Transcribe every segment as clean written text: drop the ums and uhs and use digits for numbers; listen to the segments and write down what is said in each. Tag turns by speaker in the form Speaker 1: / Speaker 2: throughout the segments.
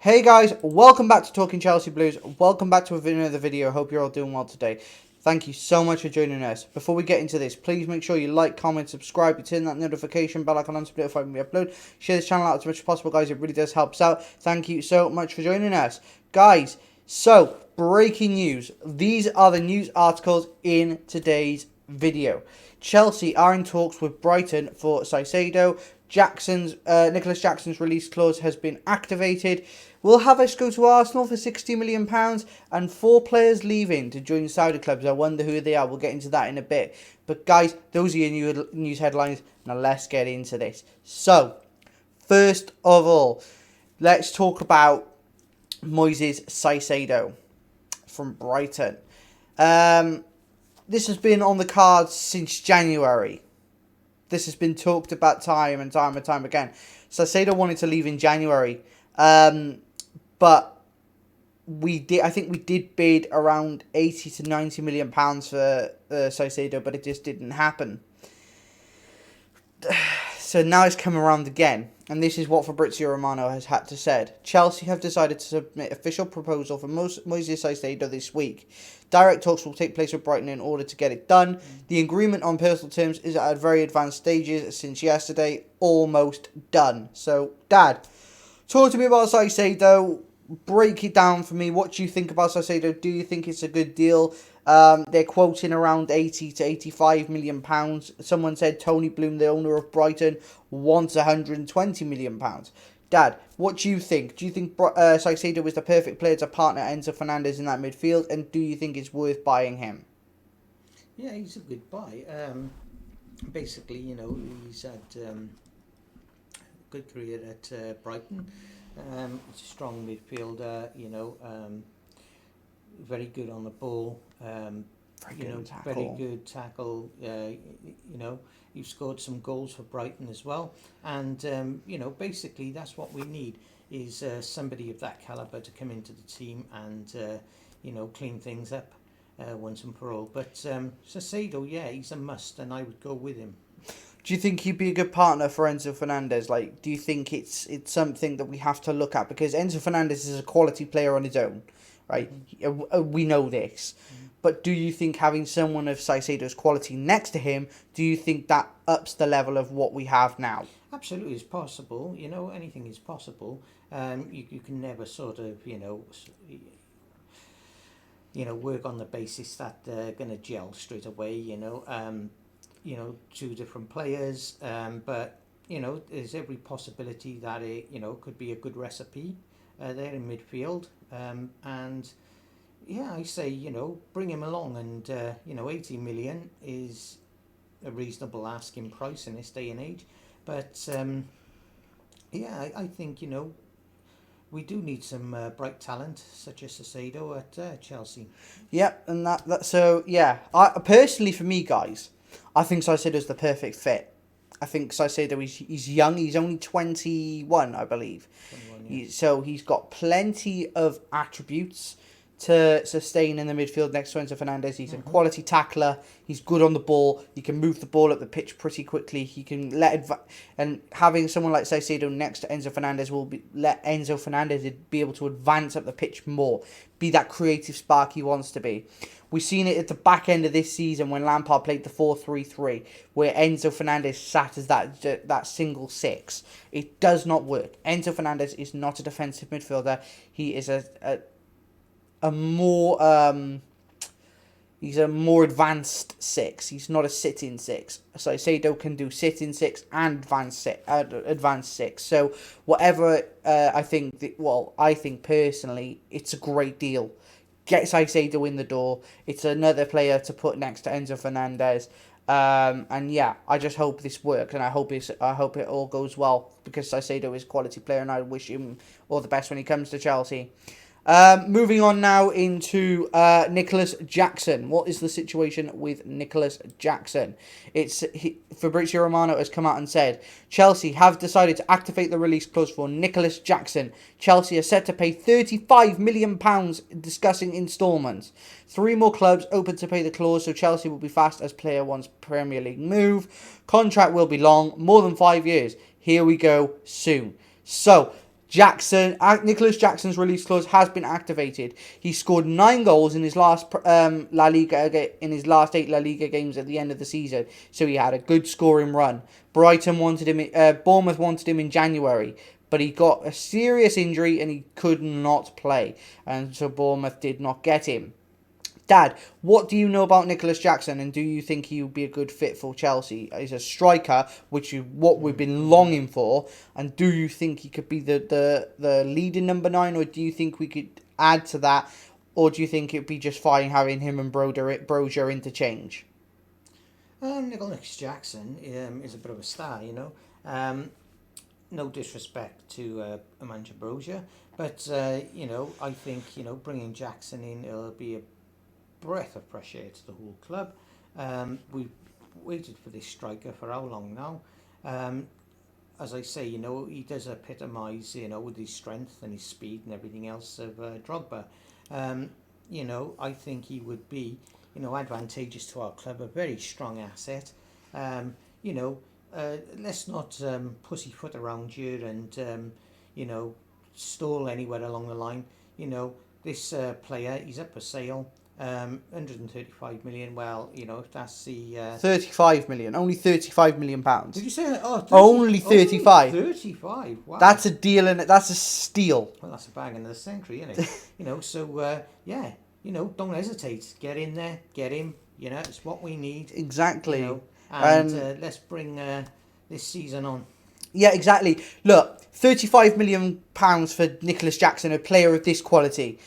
Speaker 1: Hey guys, welcome back to Talking Chelsea Blues. Welcome back to another video. Hope you're all doing well today. Thank you so much for joining us. Before we get into this, please make sure you like, comment, subscribe, you turn that notification bell icon on to be notified when we upload. Share this channel out as much as possible, guys. It really does help us out. Thank you so much for joining us. Guys, so breaking news. These are the news articles in today's video. Chelsea are in talks with Brighton for CAICEDO. Nicholas Jackson's release clause has been activated. Will Havertz go to Arsenal for £60 million? And 4 players leaving to join Saudi clubs. I wonder who they are. We'll get into that in a bit. But guys, those are your new news headlines. Now let's get into this. So, first of all, let's talk about Moises Caicedo from Brighton. This has been on the cards since January. This has been talked about time and time again. Caicedo wanted to leave in January, but I think we did bid around 80 to 90 million pounds for Caicedo, but it just didn't happen. So now it's come around again, and this is what Fabrizio Romano has had to say. Chelsea have decided to submit official proposal for Moises Caicedo this week. Direct talks will take place with Brighton in order to get it done. The agreement on personal terms is at very advanced stages since yesterday, almost done. So, Dad, talk to me about Caicedo. Break it down for me. What do you think about Caicedo? Do you think it's a good deal? They're quoting around 80 to 85 million pounds. Someone said Tony Bloom, the owner of Brighton, wants 120 million pounds. Dad, what do you think? Do you think Caicedo is the perfect player to partner Enzo Fernandez in that midfield? And do you think it's worth buying him?
Speaker 2: Yeah, he's a good buy. Basically, he's had a good career at Brighton. He's a strong midfielder, very good on the ball. Very good tackle. You've scored some goals for Brighton as well, and basically that's what we need is somebody of that caliber to come into the team and clean things up once and for all. But Caicedo, yeah, he's a must, and I would go with him.
Speaker 1: Do you think he'd be a good partner for Enzo Fernandez? Like, do you think it's something that we have to look at? Because Enzo Fernandez is a quality player on his own, right? Mm-hmm. We know this. Mm-hmm. But do you think having someone of Caicedo's quality next to him, do you think that ups the level of what we have now?
Speaker 2: Absolutely, it's possible. Anything is possible. You can never sort of, work on the basis that they're going to gel straight away, two different players, but there's every possibility that it could be a good recipe there in midfield, and yeah, I say bring him along, and 80 million is a reasonable asking price in this day and age, but I think we do need some bright talent such as Caicedo at Chelsea.
Speaker 1: Yep, and that so yeah, I personally, for me, guys, I think Caicedo's the perfect fit. I think Caicedo, he's young. He's only 21, I believe. 21, yeah. So he's got plenty of attributes to sustain in the midfield next to Enzo Fernandez. He's a quality tackler. He's good on the ball. He can move the ball up the pitch pretty quickly. He can and having someone like Caicedo next to Enzo Fernandez will let Enzo Fernandez be able to advance up the pitch more, be that creative spark he wants to be. We've seen it at the back end of this season when Lampard played the 4-3-3, where Enzo Fernandez sat as that single six. It does not work. Enzo Fernandez is not a defensive midfielder. He is he's a more advanced six. He's not a sit-in six. So Caicedo can do sit-in six and advanced six. So whatever, I think personally, it's a great deal. Get Caicedo in the door. It's another player to put next to Enzo Fernandez. And yeah, I just hope this works, and I hope it all goes well, because Caicedo is a quality player, and I wish him all the best when he comes to Chelsea. Moving on now into Nicholas Jackson. What is the situation with Nicholas Jackson? Fabrizio Romano has come out and said Chelsea have decided to activate the release clause for Nicholas Jackson. Chelsea are set to pay £35 million, discussing instalments. 3 more clubs open to pay the clause, so Chelsea will be fast as player wants Premier League move. Contract will be long, more than 5 years. Here we go soon. So Nicholas Jackson's release clause has been activated. He scored 9 goals in his last La Liga in his last 8 La Liga games at the end of the season. So he had a good scoring run. Brighton wanted him. Bournemouth wanted him in January, but he got a serious injury and he could not play, and so Bournemouth did not get him. Dad, what do you know about Nicholas Jackson, and do you think he would be a good fit for Chelsea? He's a striker, which is what we've been longing for, and do you think he could be the leading number 9, or do you think we could add to that, or do you think it'd be just fine having him and Brozier interchange?
Speaker 2: Nicholas Jackson is a bit of a star, no disrespect to Amanda Brozier, but I think bringing Jackson in, it'll be a breath of fresh air to the whole club. We've waited for this striker for how long now? As I say, he does epitomise, with his strength and his speed and everything else of Drogba. I think he would be, advantageous to our club, a very strong asset. Let's not pussyfoot around here and, stall anywhere along the line. This player, he's up for sale. 135 million. Well, if that's the
Speaker 1: 35 million, only 35 million pounds.
Speaker 2: Did you say that? Oh, 30,
Speaker 1: only 35.
Speaker 2: Only 35. Wow.
Speaker 1: That's a deal, and that's a steal.
Speaker 2: Well, that's a bargain of the century, isn't it? So don't hesitate. Get in there, get him. It's what we need.
Speaker 1: Exactly.
Speaker 2: And let's bring this season on.
Speaker 1: Yeah, exactly. Look, 35 million pounds for Nicholas Jackson, a player of this quality.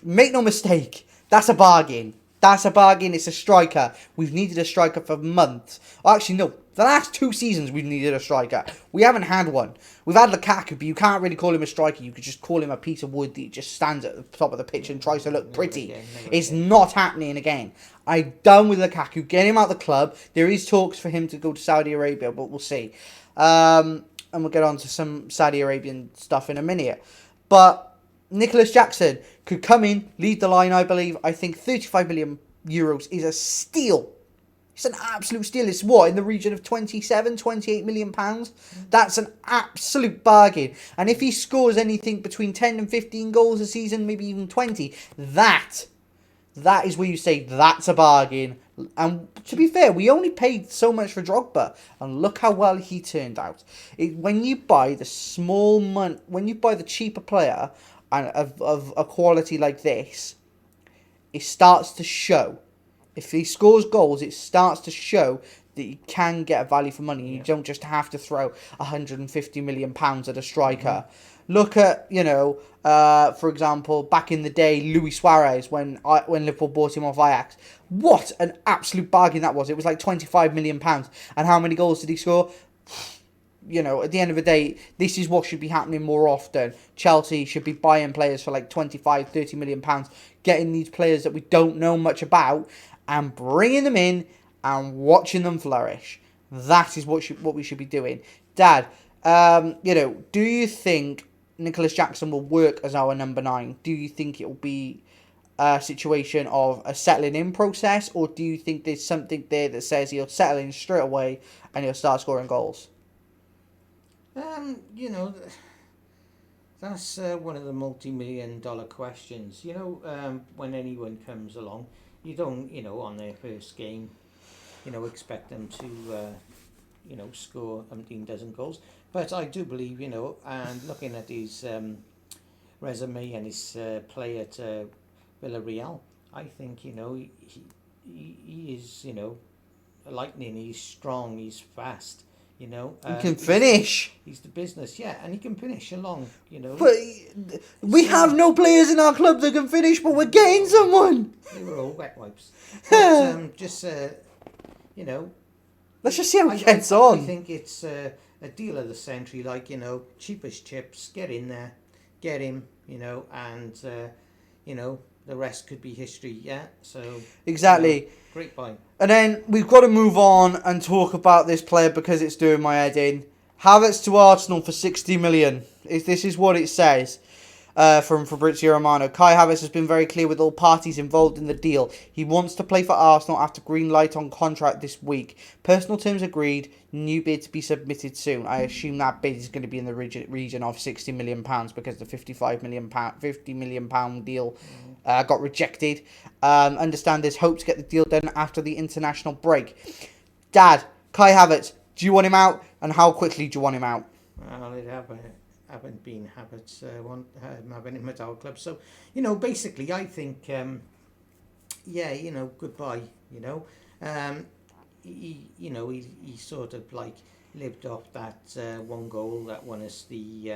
Speaker 1: Make no mistake, that's a bargain. That's a bargain. It's a striker. We've needed a striker for months. Actually, no. The last 2 seasons we've needed a striker. We haven't had one. We've had Lukaku, but you can't really call him a striker. You could just call him a piece of wood that just stands at the top of the pitch and tries to look pretty. It's not happening again. I'm done with Lukaku. Get him out of the club. There is talks for him to go to Saudi Arabia, but we'll see. And we'll get on to some Saudi Arabian stuff in a minute. But Nicholas Jackson could come in, lead the line, I believe. I think 35 million euros is a steal. It's an absolute steal. It's what, in the region of 27, 28 million pounds? That's an absolute bargain. And if he scores anything between 10 and 15 goals a season, maybe even 20, that is where you say that's a bargain. And to be fair, we only paid so much for Drogba, and look how well he turned out. When you buy the cheaper player and of a quality like this, it starts to show. If he scores goals, it starts to show that you can get a value for money. You don't just have to throw 150 million pounds at a striker. Look at, for example, back in the day, Luis Suarez, when Liverpool bought him off Ajax. What an absolute bargain that was. It was like 25 million pounds. And how many goals did he score? At the end of the day, this is what should be happening more often. Chelsea should be buying players for like 25, 30 million pounds, getting these players that we don't know much about and bringing them in and watching them flourish. That is what we should be doing. Dad, do you think Nicholas Jackson will work as our number 9? Do you think it will be a situation of a settling in process, or do you think there's something there that says he'll settle in straight away and he'll start scoring goals?
Speaker 2: That's one of the multi-million-dollar questions. When anyone comes along, you don't, on their first game, expect them to, score 18 dozen goals. But I do believe, and looking at his resume and his play at Villarreal, I think, he is, lightning. He's strong. He's fast. He
Speaker 1: can finish.
Speaker 2: He's the business, yeah, and he can finish along,
Speaker 1: But we have no players in our club that can finish, but we're getting someone.
Speaker 2: They were all wet wipes. But,
Speaker 1: let's just see how it gets on.
Speaker 2: I think it's a deal of the century, like, cheap as chips, get in there, get him, and, the rest could be history, yeah, so...
Speaker 1: Exactly.
Speaker 2: Great buy.
Speaker 1: And then we've got to move on and talk about this player because it's doing my head in. HAVERTZ to Arsenal for 60 million. This is what it says. From Fabrizio Romano. Kai Havertz has been very clear with all parties involved in the deal. He wants to play for Arsenal after green light on contract this week. Personal terms agreed. New bid to be submitted soon. I assume that bid is going to be in the region of £60 million because the £50 million deal got rejected. Understand there's hope to get the deal done after the international break. Dad, Kai Havertz, do you want him out? And how quickly do you want him out?
Speaker 2: Well, it haven't been habits having him at our club. So, basically, I think, goodbye. He sort of like lived off that one goal that won us the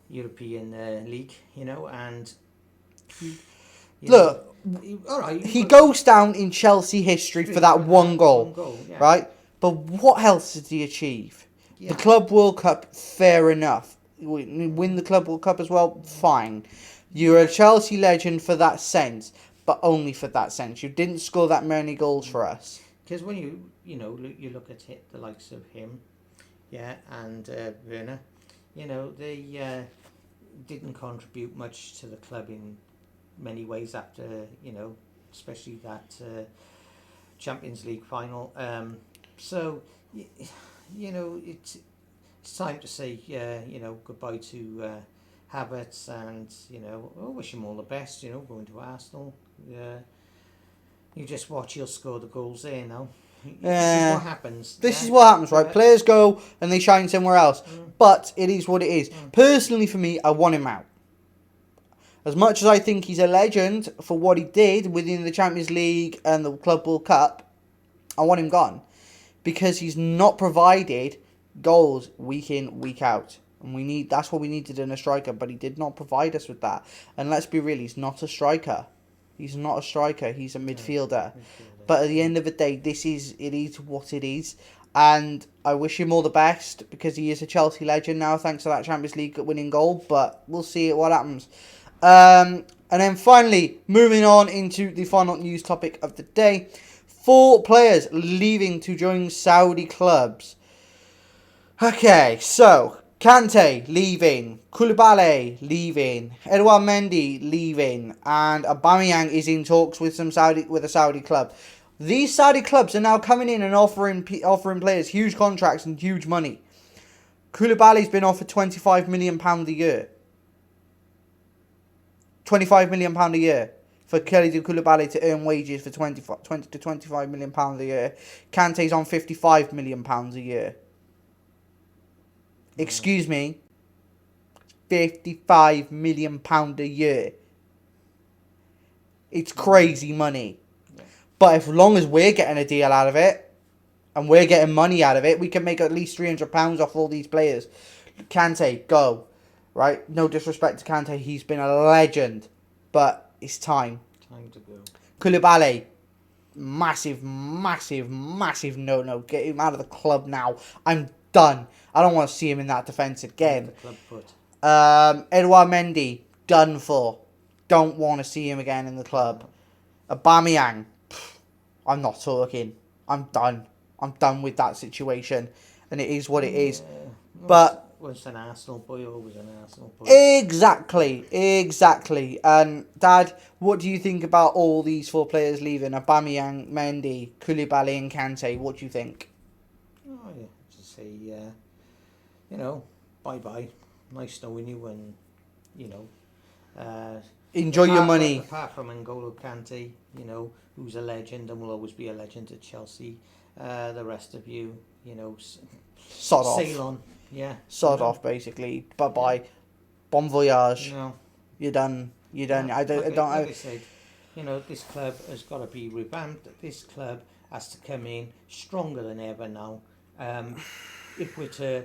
Speaker 2: European League, and
Speaker 1: look,
Speaker 2: all right,
Speaker 1: he goes down in Chelsea history for that one goal,
Speaker 2: yeah.
Speaker 1: right? But what else did he achieve?
Speaker 2: Yeah.
Speaker 1: The Club World Cup, fair enough. Win the Club World Cup as well, fine. You're a Chelsea legend for that sense, but only for that sense. You didn't score that many goals for us.
Speaker 2: Because when you look at it, the likes of him, and Werner, they didn't contribute much to the club in many ways after, especially that Champions League final. So, it's time to say, goodbye to Havertz, and, I wish him all the best, going to Arsenal. You just watch, he'll score the goals there now. This is what happens.
Speaker 1: This is what happens, right? Players go and they shine somewhere else. But it is what it is. Personally, for me, I want him out. As much as I think he's a legend for what he did within the Champions League and the Club World Cup, I want him gone. Because he's not provided goals week in, week out. And that's what we needed in a striker, but he did not provide us with that. And let's be real, he's not a striker. He's not a striker, he's a midfielder. But at the end of the day, it is what it is. And I wish him all the best because he is a Chelsea legend now thanks to that Champions League winning goal. But we'll see what happens. And then finally, moving on into the final news topic of the day. 4 players leaving to join Saudi clubs. Okay, so Kante leaving, Koulibaly leaving, Edouard Mendy leaving, and Aubameyang is in talks with a Saudi club. These Saudi clubs are now coming in and offering players huge contracts and huge money. Koulibaly's been offered £25 million a year. £25 million a year for Kalidou Koulibaly to earn wages for 20 to £25 million a year. Kante's on £55 million a year. Excuse me, £55 million a year. It's crazy money.
Speaker 2: Yeah.
Speaker 1: But as long as we're getting a deal out of it, and we're getting money out of it, we can make at least £300 off all these players. Kante, go. Right? No disrespect to Kante, he's been a legend. But it's time.
Speaker 2: Time to go.
Speaker 1: Koulibaly, massive no. Get him out of the club now. I'm done. I don't want to see him in that defence again. Edouard Mendy, done for. Don't want to see him again in the club. Aubameyang, I'm not talking. I'm done. I'm done with that situation. And it is what it is. But
Speaker 2: was an Arsenal boy, always an Arsenal boy.
Speaker 1: Exactly. And Dad, what do you think about all these 4 players leaving? Aubameyang, Mendy, Koulibaly and Kante. What do you think?
Speaker 2: Oh, yeah. Just say, bye-bye. Nice knowing you and,
Speaker 1: enjoy your money.
Speaker 2: Apart from N'Golo Kante, who's a legend and will always be a legend at Chelsea. The rest of you,
Speaker 1: Sod off.
Speaker 2: sail on. Yeah.
Speaker 1: Sod off, basically. Bye-bye. Bon voyage.
Speaker 2: No.
Speaker 1: You're done. Like
Speaker 2: I said, this club has got to be revamped. This club has to come in stronger than ever now. If we're to,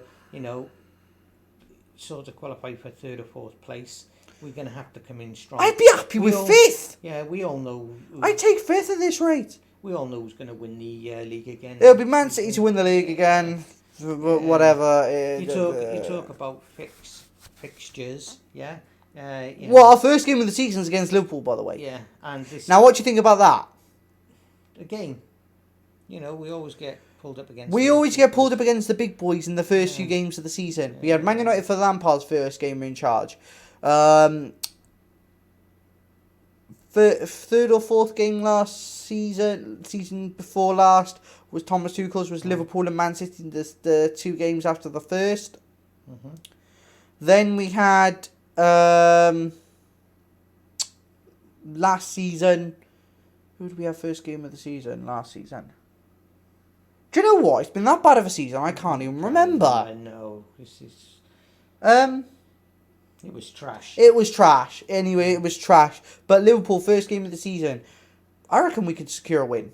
Speaker 2: sort of qualify for 3rd or 4th place, we're going to have to come in strong.
Speaker 1: I'd be happy with 5th.
Speaker 2: Yeah, we all know.
Speaker 1: I'd take 5th at this rate.
Speaker 2: We all know who's going to win the league again.
Speaker 1: It'll be Man City to win the league again. Whatever.
Speaker 2: You talk about fixtures, yeah.
Speaker 1: Well, our first game of the season is against Liverpool, by the way.
Speaker 2: Yeah, and this.
Speaker 1: Now, what do you think about that?
Speaker 2: Again, we always get pulled up against.
Speaker 1: We always get pulled up against the big boys in the first few games of the season. We had Man United for Lampard's first game in charge. Third or fourth game last season before last was Thomas Tuchel's, was Liverpool and Man City, the 2 games after the first.
Speaker 2: Mm-hmm.
Speaker 1: Then we had last season. Who did we have first game of the season last season? Do you know what? It's been that bad of a season, I can't even remember.
Speaker 2: I know. This is. It was trash.
Speaker 1: It was trash. Anyway, it was trash. But Liverpool, first game of the season, I reckon we could secure a win.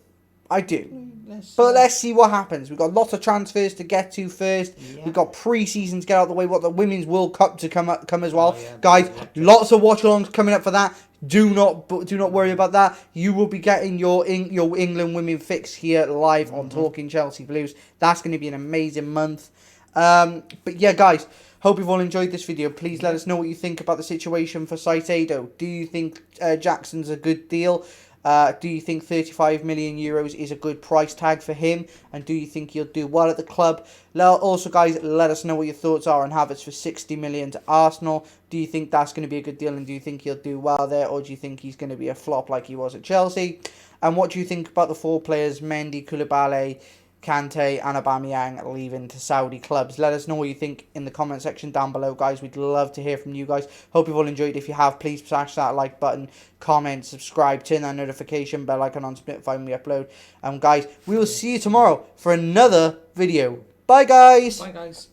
Speaker 1: I do. Let's see what happens. We've got lots of transfers to get to first.
Speaker 2: Yeah.
Speaker 1: We've got pre-season to get out of the way. What the Women's World Cup to come as well.
Speaker 2: Oh, yeah,
Speaker 1: Guys, lots of watch-alongs coming up for that. Do not worry about that. You will be getting your England women fix here live on Talking Chelsea Blues. That's going to be an amazing month. But yeah, guys, hope you've all enjoyed this video. Please let us know what you think about the situation for CAICEDO. Do you think Jackson's a good deal? Do you think 35 million euros is a good price tag for him? And do you think he'll do well at the club? Also, guys, let us know what your thoughts are on HAVERTZ for 60 million to Arsenal. Do you think that's going to be a good deal? And do you think he'll do well there? Or do you think he's going to be a flop like he was at Chelsea? And what do you think about the 4 players, Mendy, Koulibaly, Kante and Aubameyang, leaving to Saudi clubs? Let us know what you think in the comment section down below, guys. We'd love to hear from you guys. Hope you've all enjoyed. If you have, please smash that like button, comment, subscribe, turn that notification bell icon on to notify when we upload. And guys, we will see you tomorrow for another video. Bye, guys.
Speaker 2: Bye, guys.